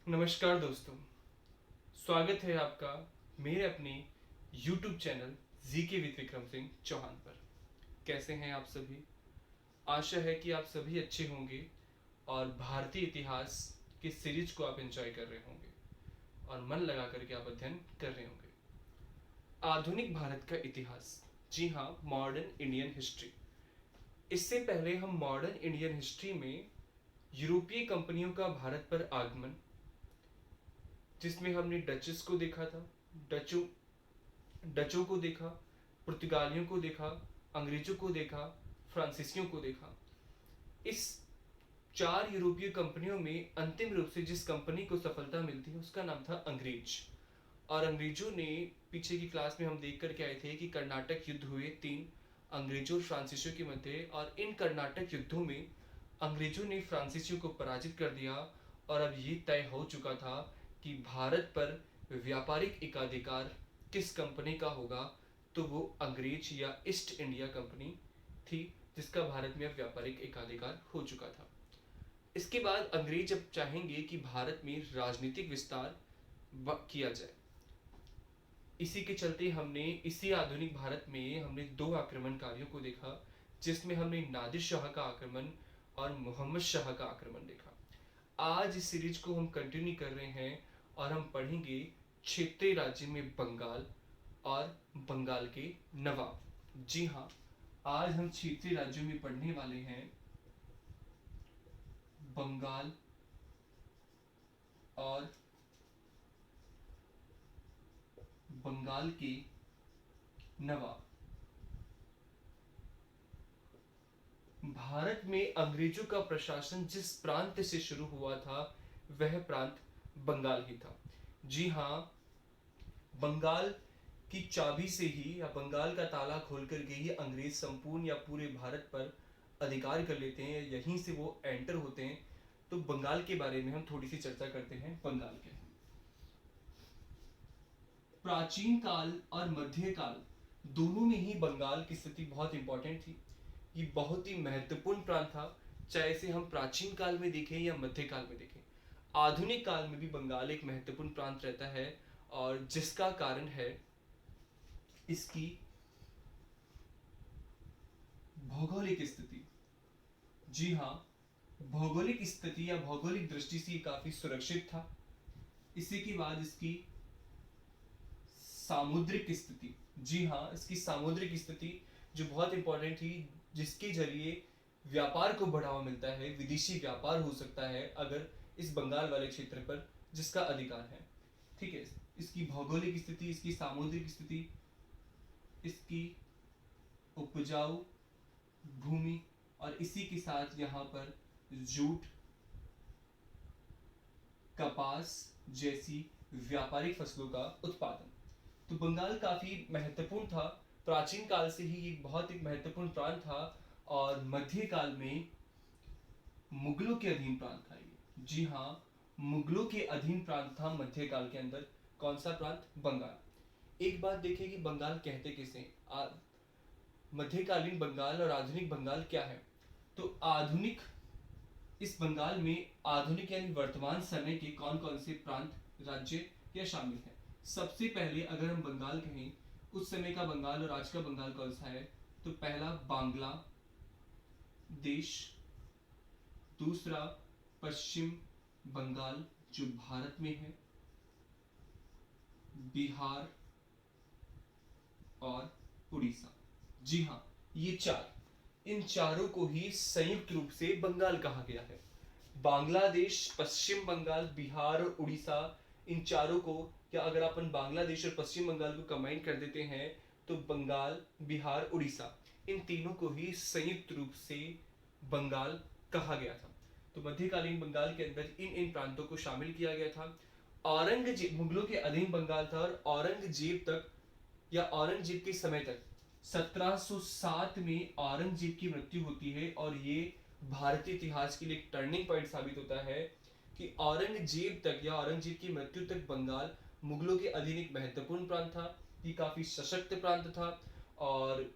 नमस्कार दोस्तों, स्वागत है आपका मेरे अपने YouTube चैनल जी के विद विक्रम सिंह चौहान पर। कैसे हैं आप सभी? आशा है कि आप सभी अच्छे होंगे और भारतीय इतिहास की सीरीज को आप एंजॉय कर रहे होंगे और मन लगा करके आप अध्ययन कर रहे होंगे। आधुनिक भारत का इतिहास, जी हाँ, मॉडर्न इंडियन हिस्ट्री। इससे पहले हम मॉडर्न इंडियन हिस्ट्री में यूरोपीय कंपनियों का भारत पर आगमन, जिसमें हमने डचेस को देखा था, डचों डचों को देखा, पुर्तगालियों को देखा, अंग्रेजों को देखा, फ्रांसीसियों को देखा। इस चार यूरोपीय कंपनियों में अंतिम रूप से जिस कंपनी को सफलता मिलती है उसका नाम था अंग्रेज। और अंग्रेजों ने, पीछे की क्लास में हम देख करके आए थे कि कर्नाटक युद्ध हुए तीन अंग्रेजों और फ्रांसीसियों के मध्य, और इन कर्नाटक युद्धों में अंग्रेजों ने फ्रांसीसियों को पराजित कर दिया। और अब ये तय हो चुका था कि भारत पर व्यापारिक एकाधिकार किस कंपनी का होगा, तो वो अंग्रेज या ईस्ट इंडिया कंपनी थी, जिसका भारत में अब व्यापारिक एकाधिकार हो चुका था। इसके बाद अंग्रेज अब चाहेंगे कि भारत में राजनीतिक विस्तार किया जाए। इसी के चलते हमने इसी आधुनिक भारत में हमने दो आक्रमणकारियों को देखा, जिसमें हमने नादिर शाह का आक्रमण और मोहम्मद शाह का आक्रमण देखा। आज इस सीरीज को हम कंटिन्यू कर रहे हैं और हम पढ़ेंगे क्षेत्रीय राज्य में बंगाल और बंगाल के नवाब। जी हाँ, आज हम क्षेत्रीय राज्यों में पढ़ने वाले हैं बंगाल और बंगाल के नवाब। भारत में अंग्रेजों का प्रशासन जिस प्रांत से शुरू हुआ था वह प्रांत बंगाल ही था। जी हाँ, बंगाल की चाबी से ही या बंगाल का ताला खोल कर के ही अंग्रेज संपूर्ण या पूरे भारत पर अधिकार कर लेते हैं, यहीं से वो एंटर होते हैं। तो बंगाल के बारे में हम थोड़ी सी चर्चा करते हैं। बंगाल के प्राचीन काल और मध्य काल दोनों में ही बंगाल की स्थिति बहुत इंपॉर्टेंट थी। ये बहुत ही महत्वपूर्ण प्रांत था, चाहे इसे हम प्राचीन काल में देखें या मध्य काल में देखें। आधुनिक काल में भी बंगाल एक महत्वपूर्ण प्रांत रहता है, और जिसका कारण है इसकी भौगोलिक स्थिति। जी हाँ, भौगोलिक स्थिति या भौगोलिक दृष्टि से काफी सुरक्षित था। इसी के बाद इसकी सामुद्रिक स्थिति। जी हाँ, इसकी सामुद्रिक स्थिति जो बहुत इंपॉर्टेंट थी, जिसके जरिए व्यापार को बढ़ावा मिलता है, विदेशी व्यापार हो सकता है अगर इस बंगाल वाले क्षेत्र पर जिसका अधिकार है। ठीक है, इसकी भौगोलिक स्थिति, इसकी सामुद्रिक स्थिति, इसकी उपजाऊ भूमि, और इसी के साथ यहाँ पर जूट, कपास जैसी व्यापारिक फसलों का उत्पादन। तो बंगाल काफी महत्वपूर्ण था। प्राचीन काल से ही एक बहुत एक महत्वपूर्ण प्रांत था, और मध्य काल में मुगलों के अधीन प्रांत था ये। जी हाँ, मुगलों के अधीन प्रांत था मध्य काल के अंदर। कौन सा प्रांत? बंगाल। एक बात देखिए कि बंगाल कहते किसे, मध्यकालीन बंगाल और आधुनिक बंगाल क्या है। तो आधुनिक, इस बंगाल में आधुनिक यानी वर्तमान समय के कौन कौन से प्रांत, राज्य या शामिल हैं। सबसे पहले अगर हम बंगाल कहें, उस समय का बंगाल और आज का बंगाल कौन सा है, तो पहला बांग्ला देश, दूसरा पश्चिम बंगाल जो भारत में है, बिहार और उड़ीसा। जी हाँ, ये चार, इन चारों को ही संयुक्त रूप से बंगाल कहा गया है। बांग्लादेश, पश्चिम बंगाल, बिहार और उड़ीसा, इन चारों को, क्या अगर अपन बांग्लादेश और पश्चिम बंगाल को कंबाइन कर देते हैं तो बंगाल, बिहार, उड़ीसा, इन तीनों को ही संयुक्त रूप से बंगाल कहा गया था। तो मध्यकालीन बंगाल के अंदर इन इन प्रांतों को शामिल किया गया था। औरंगजेब मुगलों के अधीन बंगाल था, और औरंगजेब तक या औरंगजेब के समय तक 1707 में औरंगजेब की मृत्यु होती है, और ये भारतीय इतिहास के लिए एक टर्निंग पॉइंट साबित होता है कि औरंगजेब तक या औरंगजेब की मृत्यु तक बंगाल मुगलों के अधीन एक महत्वपूर्ण प्रांत था। ये काफी सशक्त प्रांत था, और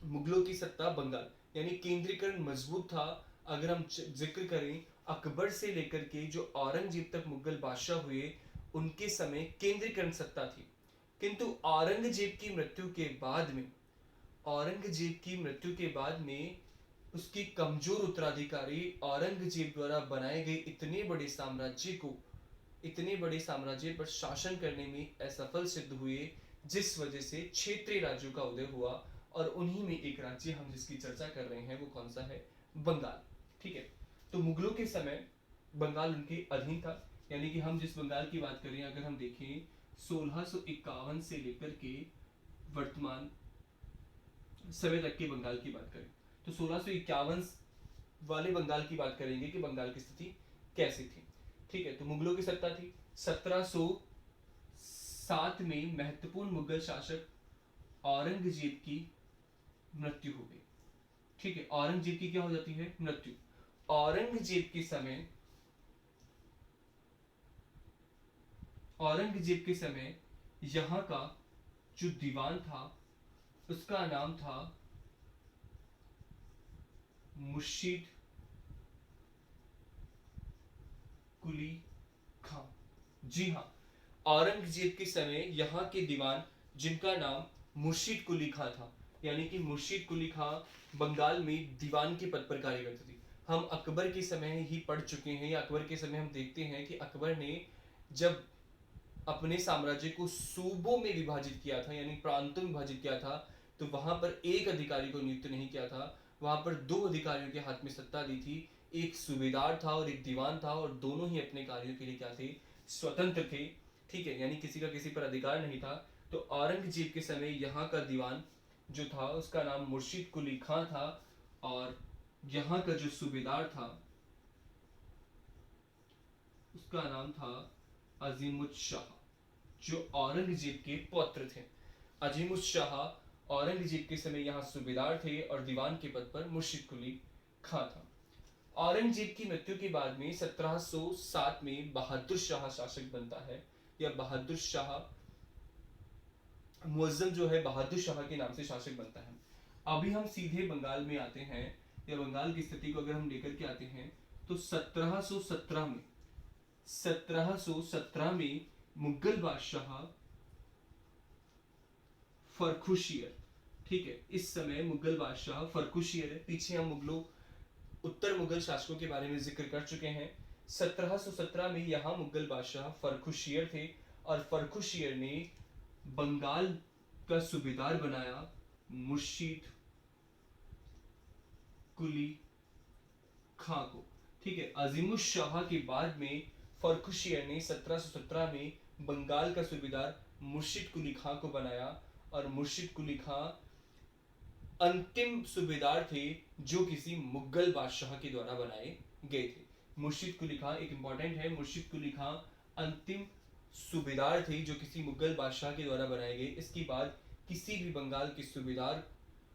मुगलों की सत्ता बंगाल यानी केंद्रीकरण मजबूत था, अगर हम जिक्र करें अकबर से लेकर के जो औरंगजेब तक मुगल बादशाह हुए, उनके समय केंद्रीकरण सत्ता थी। किंतु औरंगजेब की मृत्यु के बाद में औरंगजेब की मृत्यु के बाद में उसकी कमजोर उत्तराधिकारी औरंगजेब द्वारा बनाए गए इतने बड़े साम्राज्य पर शासन करने में असफल सिद्ध हुए, जिस वजह से क्षेत्रीय राज्यों का उदय हुआ। और उन्हीं में एक राज्य हम जिसकी चर्चा कर रहे हैं वो कौन सा है? बंगाल। ठीक है, तो मुगलों के समय बंगाल उनके अधीन था। यानी कि हम जिस बंगाल की बात करें, अगर हम देखें 1651 से लेकर के वर्तमान समय तक के बंगाल की बात करें, तो 1651 वाले बंगाल की बात करेंगे कि बंगाल की स्थिति कैसी थी। ठीक है, तो मुगलों की सत्ता थी। 1707 में महत्वपूर्ण मुगल शासक औरंगजेब की मृत्यु हो गई। ठीक है, औरंगजेब की क्या हो जाती है? मृत्यु। औरंगजेब के समय यहां का जो दीवान था उसका नाम था मुर्शीद कुली खां। जी हाँ, औरंगजेब के समय यहाँ के दीवान जिनका नाम मुर्शीद कुली खां था, यानी कि मुर्शीद कुली खां बंगाल में दीवान के पद पर कार्य करती थी। हम अकबर के समय ही पढ़ चुके हैं, या अकबर के समय हम देखते हैं कि अकबर ने जब अपने साम्राज्य को सूबों में विभाजित किया था, यानी प्रांतों में विभाजित किया था, तो वहां पर एक अधिकारी को नियुक्त नहीं किया था, वहां पर दो अधिकारियों के हाथ में सत्ता दी थी। एक सूबेदार था और एक दीवान था, और दोनों ही अपने कार्यों के लिए क्या थे? स्वतंत्र थे। ठीक है, यानी किसी का किसी पर अधिकार नहीं था। तो औरंगजेब के समय यहाँ का दीवान जो था उसका नाम मुर्शीद कुली खां था, और यहाँ का जो सूबेदार था उसका नाम था अजीमुत शाह, जो औरंगजेब के पौत्र थे। अजीमुत शाह औरंगजेब के समय यहाँ सूबेदार थे और दीवान के पद पर मुर्शीद कुली खां था। औरंगजेब की मृत्यु के बाद में 1707 में बहादुर शाह शासक बनता है, या बहादुर शाह मुअज्जम जो है बहादुर शाह के नाम से शासक बनता है। अभी हम सीधे बंगाल में आते हैं, या बंगाल की स्थिति को अगर हम लेकर के आते हैं, तो 1717 में मुगल बादशाह फर्रुखियर, ठीक है, इस समय मुगल बादशाह फर्रुखियर है। पीछे हम उत्तर मुगल शासकों के बारे में जिक्र कर चुके हैं। 1717 में यहाँ मुगल बादशाह फर्रुखियर थे, और फर्रुखियर ने बंगाल का सूबेदार बनाया मुर्शीद कुली खां को। ठीक है, अजीमुत शाह के बाद में फर्रुखियर ने 1717 में बंगाल का सूबेदार मुर्शीद कुली खां को बनाया, और मुर्शीद कुली खां अंतिम सूबेदार थे जो किसी मुगल बादशाह के द्वारा बनाए गए थे। मुर्शीद कुली खां एक इंपॉर्टेंट है, मुर्शीद कुली खां अंतिम सूबेदार थे जो किसी मुगल बादशाह के द्वारा बनाए गए। इसके बाद किसी भी बंगाल के सूबेदार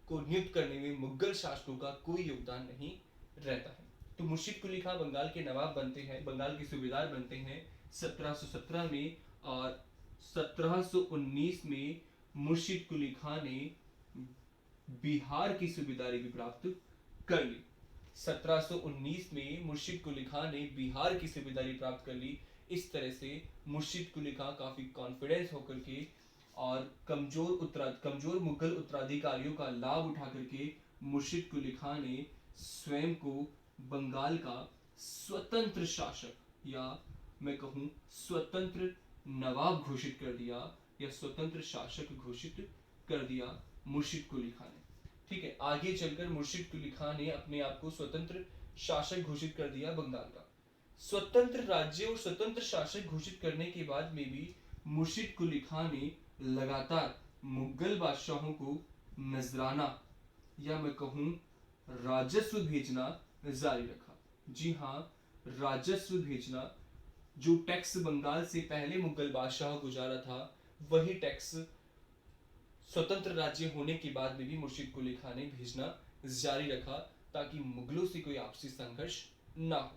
को नियुक्त करने में मुगल शासकों का कोई योगदान नहीं रहता है। तो मुर्शीद कुली खां बंगाल के नवाब बनते हैं, बंगाल के सूबेदार बनते हैं 1717 में, और 1719 में मुर्शीद कुली खां ने बिहार की सूबेदारी भी प्राप्त कर ली। 1719 में मुर्शीद कुली खां ने बिहार की सूबेदारी प्राप्त कर ली। इस तरह से मुर्शीद कुली खां काफी कॉन्फिडेंस होकर के और कमजोर मुगल उत्तराधिकारियों का लाभ उठा करके मुर्शीद कुली खां ने स्वयं को बंगाल का स्वतंत्र शासक, या मैं कहूं स्वतंत्र नवाब घोषित कर दिया, या स्वतंत्र शासक घोषित कर दिया मुर्शीद कुली खां ने। ठीक है, आगे चलकर मुर्शीद कुली खां ने अपने आप को स्वतंत्र शासक घोषित कर दिया बंगाल का। स्वतंत्र राज्य और स्वतंत्र शासक घोषित करने के बाद में भी मुर्शीद कुली खां ने लगातार मुगल बादशाहों को नजराना, या मैं कहूं राजस्व भेजना जारी रखा। जी हाँ, राजस्व भेजना। जो टैक्स बंगाल से पहले मुगल बादशाह को जा रहा था, वही टैक्स स्वतंत्र राज्य होने के बाद में भी मुर्शीद कुली खां ने भेजना जारी रखा, ताकि मुगलों से कोई आपसी संघर्ष ना हो।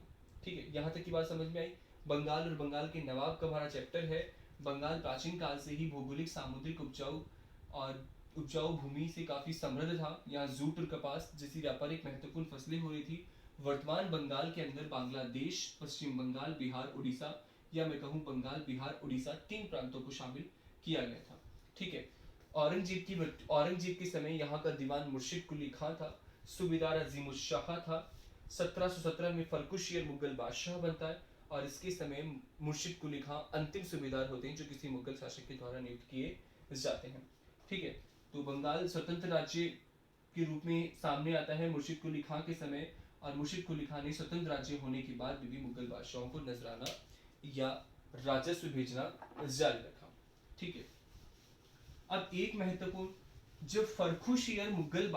ठीक है, यहाँ तक की बात समझ में आई। बंगाल और बंगाल के नवाब का हमारा चैप्टर है। बंगाल प्राचीन काल से ही भौगोलिक, सामुद्रिक, उपजाऊ भूमि से काफी समृद्ध था। यहाँ जूट और कपास जैसी व्यापारिक महत्वपूर्ण फसलें हो रही थी। वर्तमान बंगाल के अंदर बांग्लादेश, पश्चिम बंगाल, बिहार, उड़ीसा, या मैं कहूँ बंगाल, बिहार, उड़ीसा, 3 प्रांतों को शामिल किया गया था। ठीक है। औरंगजेब के समय यहाँ का दीवान मुर्शिद कुली खां था, सूबेदार अजीम उस शाह था। 1717 में फर्रुखशियर मुगल बादशाह बनता है और इसके समय मुर्शिद कुली खां अंतिम सूबेदार होते हैं जो किसी मुगल शासक के द्वारा नियुक्त किए जाते हैं। ठीक है। तो बंगाल स्वतंत्र राज्य के रूप में सामने आता है मुर्शिद कुली खां के समय, और मुर्शिद कुली खां ने स्वतंत्र राज्य होने के बाद भी मुगल बादशाहों को नजराना या राजस्व भेजना जारी रखा। ठीक है। अब एक महत्वपूर्ण, जब फर्रुखशियर मुगल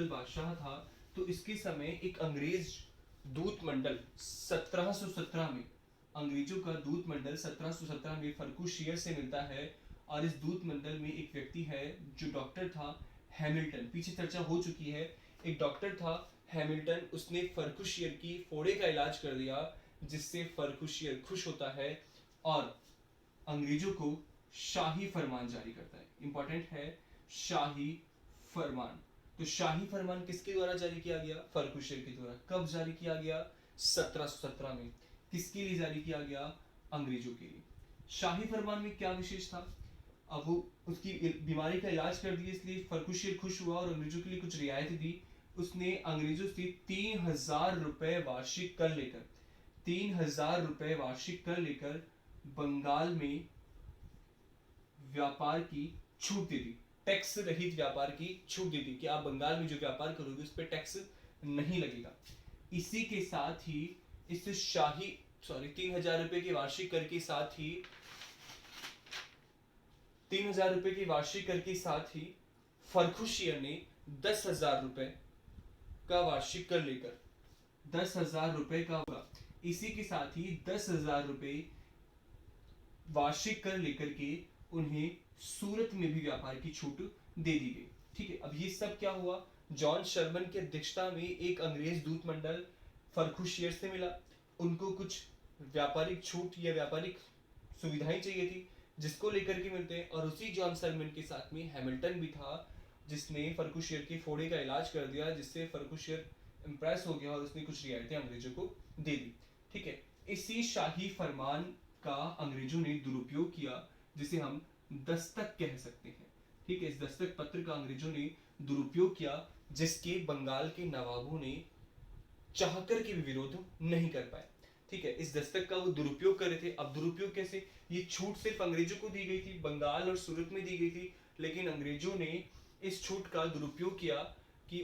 बादशाह था, तो इसके समय एक अंग्रेज दूत मंडल 1717 में, अंग्रेजों का दूत मंडल 1717 में फर्रुखशियर से मिलता है, और इस दूत मंडल में एक व्यक्ति है जो डॉक्टर था, हैमिल्टन। पीछे चर्चा हो चुकी है, एक डॉक्टर था हैमिल्टन, उसने फर्रुखशियर की फोड़े का इलाज कर दिया, जिससे फर्रुखशियर खुश होता है और अंग्रेजों को शाही फरमान जारी करता है। इंपॉर्टेंट है, शाही फरमान। तो शाही फरमान किसके द्वारा जारी किया गया? फर्रुखशियर के द्वारा। कब जारी किया गया? 1717 में। किसके लिए जारी किया गया? अंग्रेजों के लिए। शाही फरमान में क्या विशेष था? अब वो उसकी बीमारी का इलाज कर दिया, इसलिए फर्रुखशियर खुश हुआ और अंग्रेजों के लिए कुछ रियायत दी। उसने अंग्रेजों से 3000 रुपए वार्षिक कर लेकर 3000 रुपए वार्षिक कर लेकर बंगाल में व्यापार की छूट दे दी। टैक्स रहित व्यापार की छूट दे दी कि आप बंगाल में जो व्यापार करोगे उस पर टैक्स नहीं लगेगा। इसी के साथ ही इस शाही 3000 रुपए की वार्षिक कर के साथ ही 3000 रुपए की वार्षिक कर के साथ ही फर्रुखशियर ने 10,000 रुपए का वार्षिक कर लेकर 10,000 रुपए का होगा। इसी के साथ ही 10,000 रुपए वार्षिक कर लेकर के उन्हें सूरत में भी व्यापार की छूट दे दी गई। ठीक है। अब ये सब क्या हुआ? जॉन शर्मन की अध्यक्षता में एक अंग्रेज दूत मंडल फर्रुखशियर से मिला, उनको कुछ व्यापारिक छूट या व्यापारिक सुविधाएं चाहिए थी, जिसको लेकर के मिलते हैं। और उसी जॉन शर्मन के साथ में हैमिल्टन भी था, जिसने फर्रुखशियर के फोड़े का इलाज कर दिया, जिससे फर्रुखशियर इंप्रेस हो गया और उसने कुछ रियायतें अंग्रेजों को दे दी। ठीक है। इसी शाही फरमान का अंग्रेजों ने दुरुपयोग किया, जिसे हम दस्तक कह सकते हैं। ठीक है। इस दस्तक पत्र का अंग्रेजों ने दुरुपयोग किया, जिसके बंगाल के नवाबों ने चाहकर के भी विरोध नहीं कर पाए। ठीक है। इस दस्तक का वो दुरुपयोग कर रहे थे। अब दुरुपयोग कैसे? ये छूट सिर्फ अंग्रेजों को दी गई थी, बंगाल और सूरत में दी गई थी, लेकिन अंग्रेजों ने इस छूट का दुरुपयोग किया कि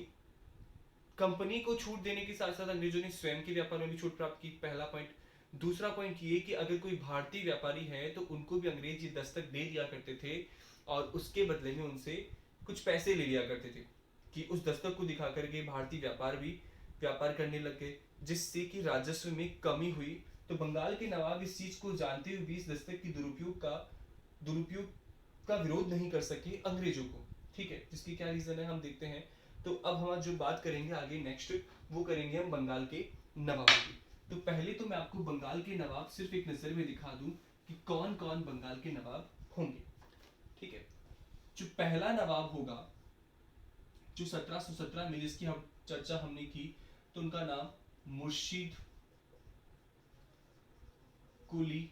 कंपनी को छूट देने के साथ साथ अंग्रेजों ने स्वयं के व्यापार में भी छूट प्राप्त की। पहला पॉइंट। दूसरा पॉइंट ये कि अगर कोई भारतीय व्यापारी है तो उनको भी अंग्रेज ये दस्तक दे दिया करते थे, और उसके बदले में उनसे कुछ पैसे ले लिया करते थे, कि उस दस्तक को दिखा करके भारतीय व्यापार भी व्यापार करने लग गए, जिससे कि राजस्व में कमी हुई। तो बंगाल के नवाब इस चीज को जानते हुए भी इस दस्तक की दुरुपयोग का विरोध नहीं कर सके अंग्रेजों को। ठीक है। इसकी क्या रीजन है हम देखते हैं। तो अब हम जो बात करेंगे आगे नेक्स्ट, वो करेंगे हम बंगाल के नवाबों की। तो पहले तो मैं आपको बंगाल के नवाब सिर्फ एक नजर में दिखा दूं कि कौन कौन बंगाल के नवाब होंगे। ठीक है। जो पहला नवाब होगा, जो 1717 में जिसकी हम चर्चा हमने की, तो उनका नाम मुर्शिद कुली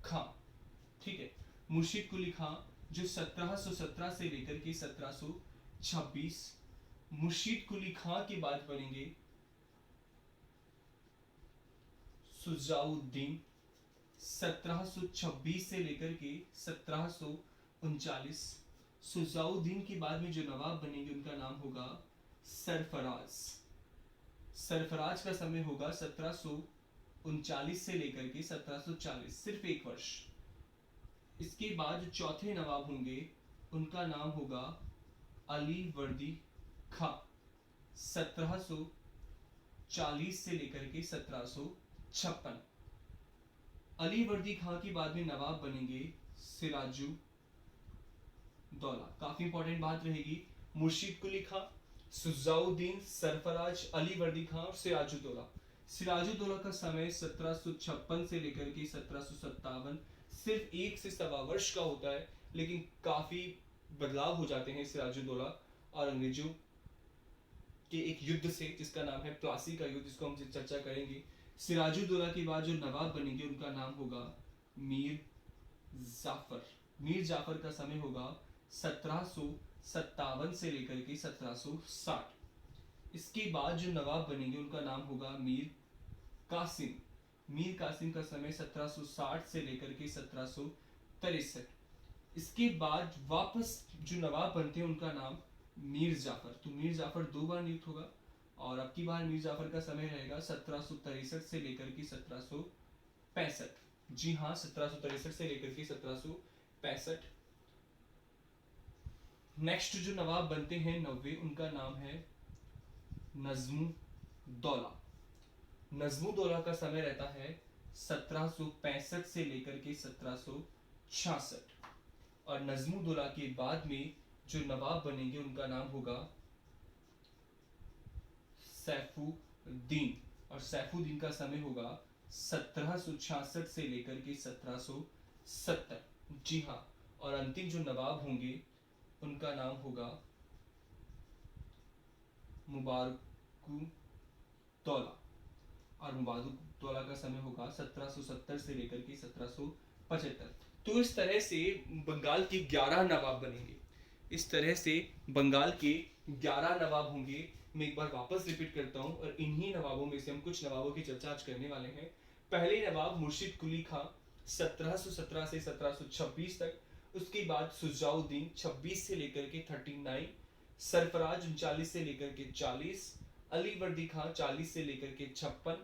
खां। ठीक है। मुर्शिद कुली खां जो 1717 से लेकर के 1726, मुर्शिद कुली खां के बाद बनेंगे सुजाउद्दीन 1726 से लेकर के 1739। सुजाउद्दीन के बाद में जो नवाब बनेंगे उनका नाम होगा सरफराज। सरफराज का समय होगा 1739 से लेकर के 1740, सिर्फ एक वर्ष। इसके बाद जो चौथे नवाब होंगे उनका नाम होगा अली वर्दी खां 1740 से लेकर के 1756। अली वर्दी खां के बाद में नवाब बनेंगे सिराजु दौला। काफी इंपॉर्टेंट बात रहेगी, मुर्शिद कुली खां, सुजाउद्दीन, सरफराज, अली वर्दी खां और सिराजुद्दौला। सिराजुद्दौला का समय 1756 से लेकर के 1757, सिर्फ 1 से सवा वर्ष का होता है, लेकिन काफी बदलाव हो जाते हैं सिराजुद्दौला और अंग्रेजों के एक युद्ध से जिसका नाम है प्लासी का युद्ध, जिसको हम चर्चा करेंगे। सिराजुद्दौला के बाद जो नवाब बनेंगे उनका नाम होगा मीर जाफर। मीर जाफर का समय होगा 1757 से लेकर के 1760। इसके बाद जो नवाब बनेंगे उनका नाम होगा मीर कासिम। मीर कासिम का समय 1760 से लेकर के 1763। इसके बाद वापस जो नवाब बनते हैं उनका नाम मीर जाफर। तो मीर जाफर 2 बार नियुक्त होगा और अब की बार मीर जाफर का समय रहेगा 1763 से लेकर के 1765। जी हाँ, 1763 से लेकर के 1765। नेक्स्ट जो नवाब बनते हैं 90, उनका नाम है नजमुद्दौला। नजमुद्दौला का समय रहता है 1765 से लेकर के 1766। और नजमुद्दौला के बाद में जो नवाब बनेंगे उनका नाम होगा सैफुद्दीन। और सैफुद्दीन का समय होगा 1766 से लेकर के 1770। जी हाँ, और अंतिम जो नवाब होंगे उनका नाम होगा मुबारकुद्दौला। और मुबारकुद्दौला का समय होगा 1770 से लेकर के 1775। तो इस तरह से बंगाल के 11 नवाब बनेंगे। इस तरह से बंगाल के 11 नवाब होंगे। मैं एक बार वापस रिपीट करता हूँ और इन्हीं नवाबों में से हम कुछ नवाबों की चर्चा आज करने वाले हैं। पहले नवाब मुर्शिद कुली खां 1717 से 1726 तक। उसके बाद सुजाउद्दीन 26 से लेकर के 39, सरफराज 39 से लेकर के 40, अली वर्दी खां 40 से लेकर के 56,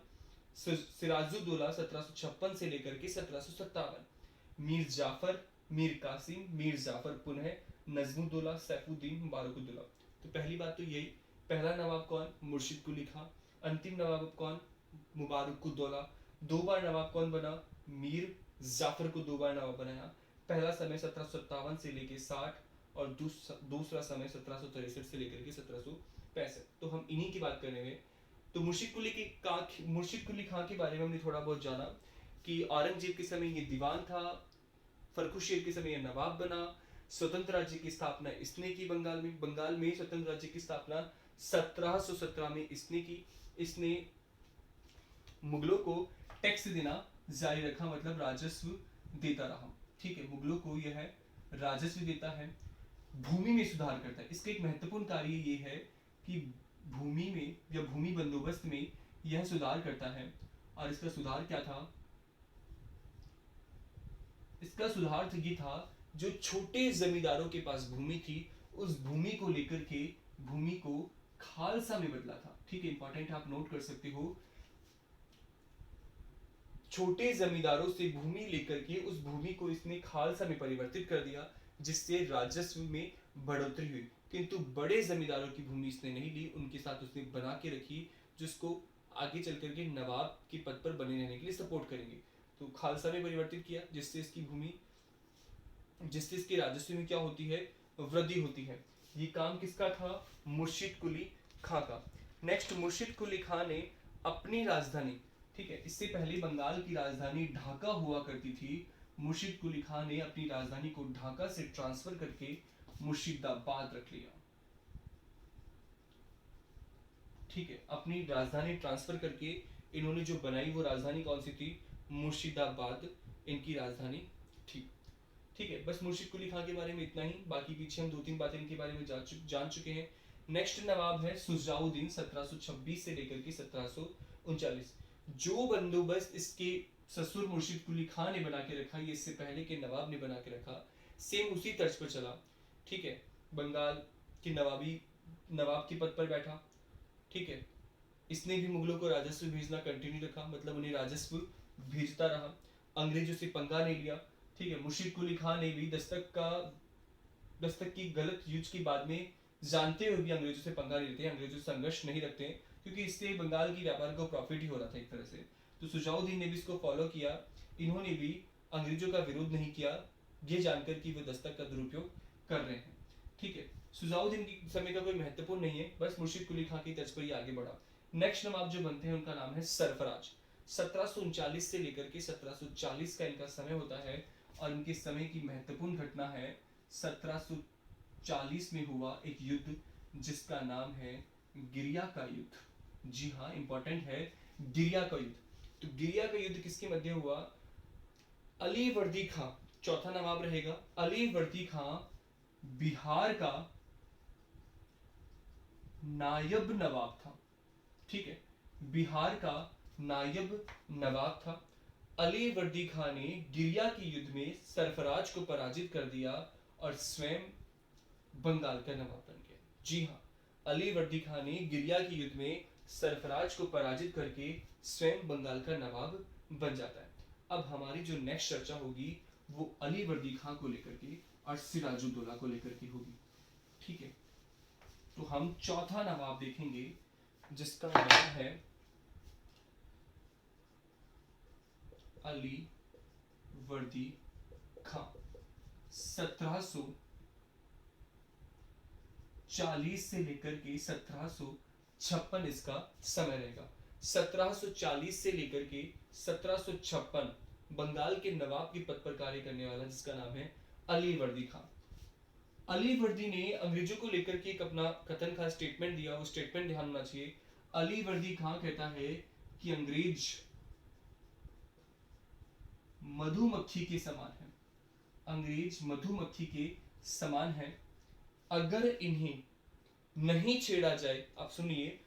सिराजुद्दौला 1756 से लेकर के 1757, मीर जाफर, मीर कासिम, मीर जाफर पुनः, नजमुद्दौला, सैफुद्दीन, मुबारकुद्दौला। तो पहली बात तो यही, पहला नवाब कौन? मुर्शिद कुली खां। अंतिम नवाब कौन? मुबारकुद्दौला। 2 बार नवाब कौन बना? मीर जाफर को 2 बार नवाब बनाया। पहला समय 1757 से लेकर 60 और दूसरा समय 1763 से लेकर के 1765। तो हम इन्हीं की बात करेंगे। तो मुर्शिद कुली खां के बारे में हमने थोड़ा बहुत जाना कि औरंगजेब के समय ये दीवान था, फर्रुखशेर के समय ये नवाब बना, स्वतंत्र राज्य की स्थापना इसने की बंगाल में स्वतंत्र राज्य की स्थापना 1717 में इसने की। इसने मुगलों को टैक्स देना जारी रखा, मतलब राजस्व देता रहा। ठीक है, मुगलों को यह राजस्व देता है। भूमि में सुधार करता है। इसका एक महत्वपूर्ण कार्य ये है कि भूमि में या भूमि बंदोबस्त में यह सुधार करता है। और इसका सुधार क्या था? इसका सुधार तो ये था, जो छोटे जमींदारों के पास भूमि थी उस भूमि को लेकर के भूमि को खालसा में बदला था। ठीक है, इंपॉर्टेंट, आप नोट कर सकते हो। छोटे जमींदारों से भूमि लेकर के उस भूमि को इसने खालसा में परिवर्तित कर दिया, जिससे राजस्व में बढ़ोतरी हुई। किंतु बड़े जमींदारों की भूमि इसने नहीं ली, उनके साथ उसने बना के रखी, जिसको आगे चल करके नवाब के पद पर बने रहने के लिए सपोर्ट करेंगे। तो खालसा में परिवर्तित किया, जिससे इसकी भूमि, जिससे इसके राजस्व में क्या होती है? वृद्धि होती है। ये काम किसका था? मुर्शिद कुली खां का। नेक्स्ट, मुर्शिद कुली खां ने अपनी राजधानी, ठीक है, इससे पहले बंगाल की राजधानी ढाका हुआ करती थी। मुर्शिद कुली खां ने अपनी राजधानी को ढाका से ट्रांसफर करके मुर्शिदाबाद रख लिया। ठीक है, अपनी राजधानी ट्रांसफर करके इन्होंने जो बनाई वो राजधानी कौन सी थी? मुर्शिदाबाद इनकी राजधानी थी। ठीक है, बस मुर्शिद कुली खां के बारे में इतना ही। बाकी पीछे हम 2-3 बातें इनके बारे में जान चुके हैं। नेक्स्ट नवाब है सुजाउद्दीन 1726 से लेकर के 1739। जो बंदोबस्त इसके ससुर मुर्शिद कुली खां ने बना के रखा, ये इससे पहले के नवाब ने बना के रखा, सेम उसी तर्ज पर चला। ठीक है, बंगाल के नवाब के पद पर बैठा। ठीक है, इसने भी मुगलों को राजस्व भेजना कंटिन्यू रखा, मतलब उन्हें राजस्व भेजता रहा। अंग्रेजों से पंगा नहीं लिया। ठीक है, मुर्शिद कुली खां ने भी दस्तक की गलत यूज के बाद में जानते हुए भी अंग्रेजों से पंगा नहीं लेते, अंग्रेजों से संघर्ष नहीं रखते, क्योंकि इससे बंगाल की व्यापार को प्रॉफिट ही हो रहा था एक तरह से। तो सुजाउद्दीन ने भी इसको फॉलो किया। इन्होंने भी अंग्रेजों का विरोध नहीं किया, ये जानकर कि वे दस्तक का दुरुपयोग कर रहे हैं। ठीक है, सुजाउद्दीन की समय का कोई महत्वपूर्ण नहीं है, बस मुर्शिद कुली खां की तर्ज पर ही आगे बढ़ा। नेक्स्ट नवाब जो बनते हैं उनका नाम है सरफराज। 1739 से लेकर के 1740 का इनका समय होता है। और इनके समय की महत्वपूर्ण घटना है 1740 में हुआ एक युद्ध जिसका नाम है गिरिया का युद्ध। जी हाँ, इंपॉर्टेंट है, गिरिया का युद्ध। तो गिरिया का युद्ध किसके मध्य हुआ? अली वर्दी खां चौथा नवाब रहेगा। अली वर्दी खां बिहार का नायब नवाब था। ठीक है, बिहार का नायब नवाब था। अली वर्दी खां ने गिरिया के युद्ध में सरफराज को पराजित कर दिया और स्वयं बंगाल का नवाब बन गया। जी हाँ, अली वर्दी खां ने गिरिया के युद्ध में सरफराज को पराजित करके स्वयं बंगाल का नवाब बन जाता है। अब हमारी जो नेक्स्ट चर्चा होगी वो अली वर्दी खां को लेकर के और सिराजुद्दौला को लेकर के होगी। ठीक है, तो हम चौथा नवाब देखेंगे जिसका नाम है अली वर्दी खां। 1740 से लेकर के 1756 इसका समय रहेगा। 1740 से लेकर के 1756 बंगाल के नवाब के पद पर कार्य करने वाला जिसका नाम है अली वर्दी खां। अली वर्दी ने अंग्रेजों को लेकर के एक अपना कथन का स्टेटमेंट दिया। वो स्टेटमेंट ध्यान होना चाहिए। अली वर्दी खां कहता है कि अंग्रेज मधुमक्खी के समान है। अंग्रेज मधुमक्खी के समान है, अगर इन्हें नहीं छेड़ा जाए। आप सुनिए,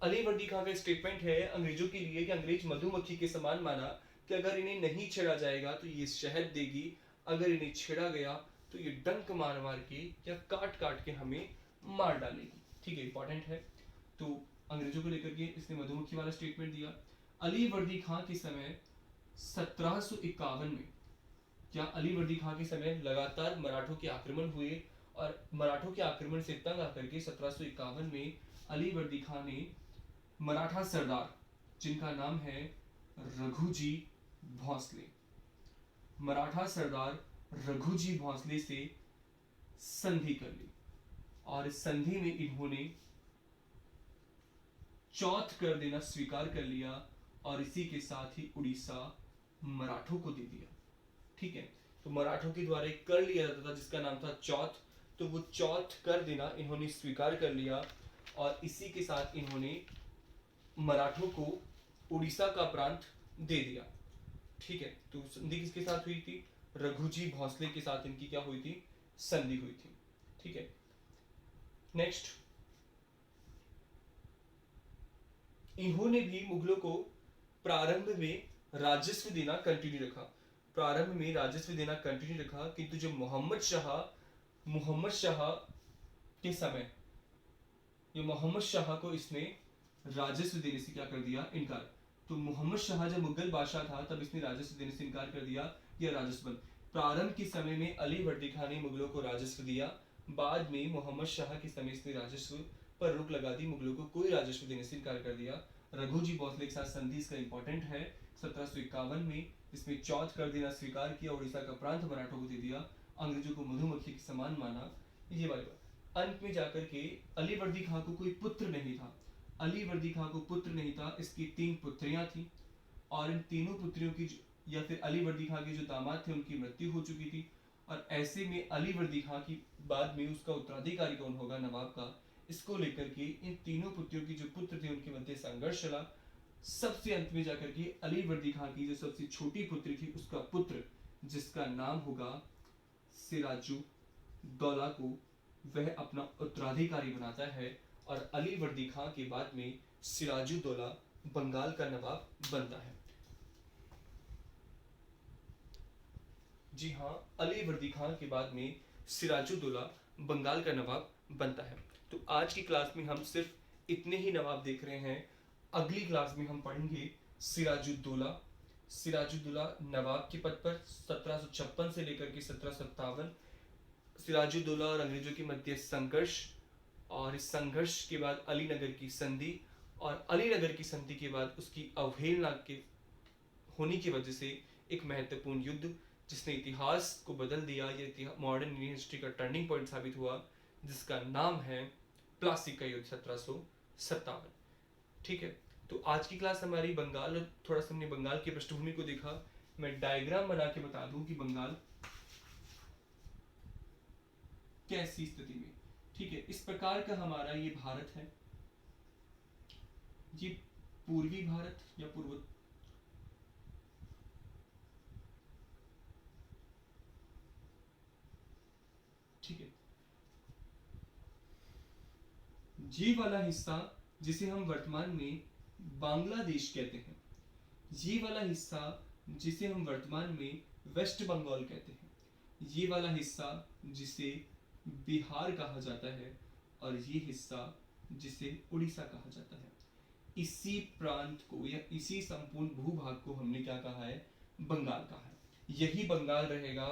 अली वर्दी खां का स्टेटमेंट है अंग्रेजों के लिए कि अंग्रेज मधुमक्खी के समान माना कि अगर इन्हें नहीं छेड़ा जाएगा तो ये शहद देगी, अगर इन्हें छेड़ा गया तो ये डंक मार मार के या काट काट के हमें मार डालेगी। ठीक है, इंपॉर्टेंट है। तो अंग्रेजों को लेकर के इसने मधुमक्खी वाला स्टेटमेंट दिया। अली वर्दी खां के समय 1751 में, क्या अली वर्दी खां के समय लगातार मराठों के आक्रमण हुए और मराठों के आक्रमण से तंग आकर के 1751 में अली वर्दी खां ने मराठा सरदार जिनका नाम है रघुजी भोंसले, मराठा सरदार रघुजी भोंसले से संधि कर ली और इस संधि में इन्होंने चौथ कर देना स्वीकार कर लिया और इसी के साथ ही उड़ीसा मराठों को दे दिया। ठीक है, तो मराठों के द्वारा एक कर लिया जाता था जिसका नाम था चौथ, तो वो चौथ कर देना इन्होंने स्वीकार कर लिया और इसी के साथ इन्होंने मराठों को उड़ीसा का प्रांत दे दिया। ठीक है, तो संधि किसके साथ हुई थी? रघुजी भोंसले के साथ इनकी क्या हुई थी? संधि हुई थी। ठीक है, नेक्स्ट, इन्होंने भी मुगलों को प्रारंभ में राजस्व देना कंटिन्यू रखा। प्रारंभ में राजस्व देना कंटिन्यू रखा, किंतु जब मोहम्मद शाह के समय ये मोहम्मद शाह को इसने राजस्व देने से क्या कर दिया? इनकार। तो मोहम्मद शाह जब मुगल बादशाह था तब इसने राजस्व देने से इनकार कर दिया, यह राजस्व बंद। प्रारंभ के समय में अली वर्दी खां ने मुगलों को राजस्व दिया, बाद में मोहम्मद शाह के समय इसने राजस्व पर रोक लगा दी, मुगलों को कोई राजस्व देने से इनकार कर दिया। रघुजी भोंसले के साथ संधि इसका इंपॉर्टेंट है 1751 में, इसमें चौथ कर देना स्वीकार किया, उड़ीसा का प्रांत मराठों को दे दिया, अंग्रेजों को मधुमक्खी के समान माना, ये वाली बात। अंत में जाकर के अली वर्दी खां को कोई पुत्र नहीं था। अली वर्दी खां को पुत्र नहीं था, इसकी 3 पुत्रियां थी और इन तीनों पुत्रियों की या फिर अली वर्दी खां के जो दामाद थे उनकी मृत्यु हो चुकी थी और ऐसे में अली वर्दी खां की बाद में उसका उत्तराधिकारी कौन होगा नवाब का, इसको लेकर के इन तीनों पुत्रियों की जो पुत्र थे उनके मध्य संघर्ष चला। सबसे अंत में जाकर के अली वर्दी खां की जो सबसे छोटी पुत्री थी उसका पुत्र जिसका नाम होगा सिराजुद्दौला को वह अपना उत्तराधिकारी बनाता है और अली वर्दी खां के बाद में सिराजुद्दौला बंगाल का नवाब बनता है। जी हाँ, अली वर्दी खां के बाद में सिराजुद्दौला बंगाल का नवाब बनता है। तो आज की क्लास में हम सिर्फ इतने ही नवाब देख रहे हैं। अगली क्लास में हम पढ़ेंगे सिराजुद्दौला नवाब के पद पर 1756 से लेकर के 1757, सिराजुद्दौला और अंग्रेजों के मध्य संघर्ष और इस संघर्ष के बाद अलीनगर की संधि और अलीनगर की संधि के बाद उसकी अवहेलना के होने की वजह से एक महत्वपूर्ण युद्ध जिसने इतिहास को बदल दिया, यह मॉडर्न इंडियन हिस्ट्री का टर्निंग पॉइंट साबित हुआ, जिसका नाम है प्लासी का युद्ध 1757। ठीक है, तो आज की क्लास हमारी बंगाल, थोड़ा सा हमने बंगाल की पृष्ठभूमि को देखा। मैं डायग्राम बना के बता दूं कि बंगाल कैसी स्थिति में, ठीक है, इस प्रकार का हमारा ये भारत है, ये पूर्वी भारत या पूर्व, ठीक है, ये वाला हिस्सा जिसे हम वर्तमान में बांग्लादेश कहते हैं, ये वाला हिस्सा जिसे हम वर्तमान में वेस्ट बंगाल कहते हैं, ये वाला हिस्सा जिसे बिहार कहा जाता है, और ये हिस्सा जिसे उड़ीसा कहा जाता है, इसी प्रांत को या इसी संपूर्ण भूभाग को हमने क्या कहा है, बंगाल कहा है। यही बंगाल रहेगा,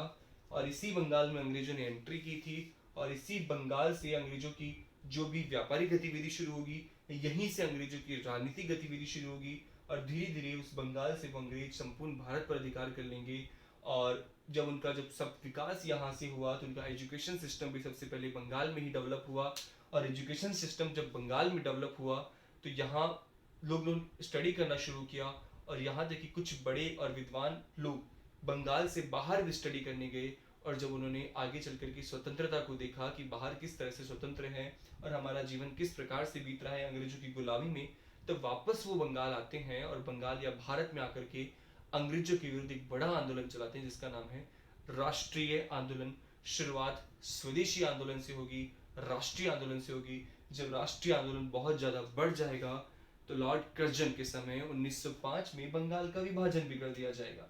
और इसी बंगाल में अंग्रेजों ने एंट्री की थी, और इसी बंगाल से अंग्रेजों की जो भी व्यापारिक गतिविधि शुरू होगी, यहीं से अंग्रेजों की राजनीतिक गतिविधि शुरू होगी, और धीरे धीरे उस बंगाल से वो अंग्रेज संपूर्ण भारत पर अधिकार कर लेंगे। और जब सब विकास यहाँ से हुआ तो उनका एजुकेशन सिस्टम भी सबसे पहले बंगाल में ही डेवलप हुआ, और एजुकेशन सिस्टम जब बंगाल में डेवलप हुआ तो यहाँ लोग स्टडी करना शुरू किया, और यहाँ तक कि कुछ बड़े और विद्वान लोग बंगाल से बाहर भी स्टडी करने गए, और जब उन्होंने आगे चल कर की स्वतंत्रता को देखा कि बाहर किस तरह से स्वतंत्र है और हमारा जीवन किस प्रकार से बीत रहा है अंग्रेजों की गुलामी में, तो वापस वो बंगाल आते हैं और बंगाल या भारत में आकर के अंग्रेजों के विरुद्ध एक बड़ा आंदोलन चलाते हैं जिसका नाम है राष्ट्रीय आंदोलन। शुरुआत स्वदेशी आंदोलन से होगी, राष्ट्रीय आंदोलन से होगी। जब राष्ट्रीय आंदोलन बहुत ज्यादा बढ़ जाएगा तो लॉर्ड कर्जन के समय 1905 में बंगाल का विभाजन भी कर दिया जाएगा,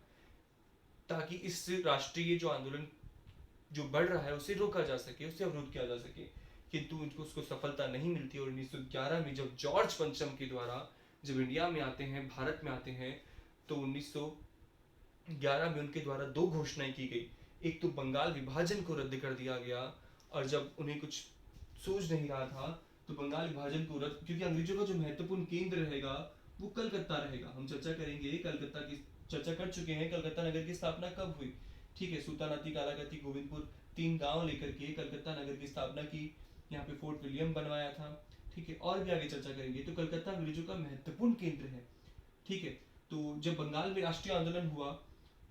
ताकि इस राष्ट्रीय जो आंदोलन जो बढ़ रहा है उसे रोका जा सके, उसे अवरुद्ध किया जा सके। किंतु उनको उसको सफलता नहीं मिलती, और 1911 में जब जॉर्ज पंचम के द्वारा जब इंडिया में आते हैं, भारत में आते हैं, तो 1911 में उनके द्वारा दो घोषणाएं की गई। एक तो बंगाल विभाजन को रद्द कर दिया गया, और जब उन्हें कुछ सूझ नहीं रहा था तो बंगाल विभाजन को रद्द, क्योंकि अंग्रेजों का जो महत्वपूर्ण केंद्र रहेगा वो कलकत्ता रहेगा। हम चर्चा करेंगे, कलकत्ता की चर्चा कर चुके हैं, कलकत्ता नगर की स्थापना कब हुई, ठीक है, सुल्तानाती, कालागति, गोविंदपुर, 3 गांव लेकर के कलकत्ता नगर की स्थापना की। यहाँ पे फोर्ट विलियम बनवाया था, ठीक है, और भी आगे चर्चा करेंगे। तो कलकत्ता अंग्रेजों का महत्वपूर्ण केंद्र है, ठीक है। तो जब बंगाल में राष्ट्रीय आंदोलन हुआ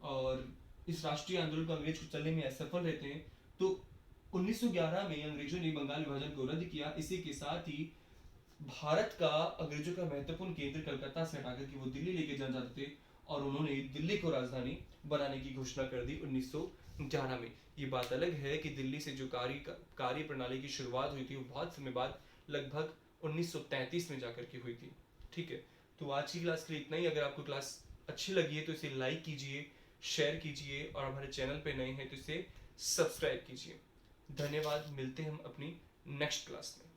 और इस राष्ट्रीय आंदोलन को अंग्रेज को चलने में असफल रहते हैं, तो 1911 में अंग्रेजों ने बंगाल विभाजन को रद्द किया। इसी के साथ ही भारत का अंग्रेजों का महत्वपूर्ण केंद्र कलकत्ता से हटाकर के वो दिल्ली लेके जाना चाहते थे, और उन्होंने दिल्ली को राजधानी बनाने की घोषणा कर दी 1911 में। ये बात अलग है कि दिल्ली से जो कार्य प्रणाली की शुरुआत हुई थी वो बहुत समय बाद लगभग 1933 में जाकर के हुई थी, ठीक है। तो आज की क्लास के लिए इतना ही। अगर आपको क्लास अच्छी लगी है तो इसे लाइक कीजिए, शेयर कीजिए, और हमारे चैनल पे नए हैं तो इसे सब्सक्राइब कीजिए। धन्यवाद, मिलते हैं हम अपनी नेक्स्ट क्लास में।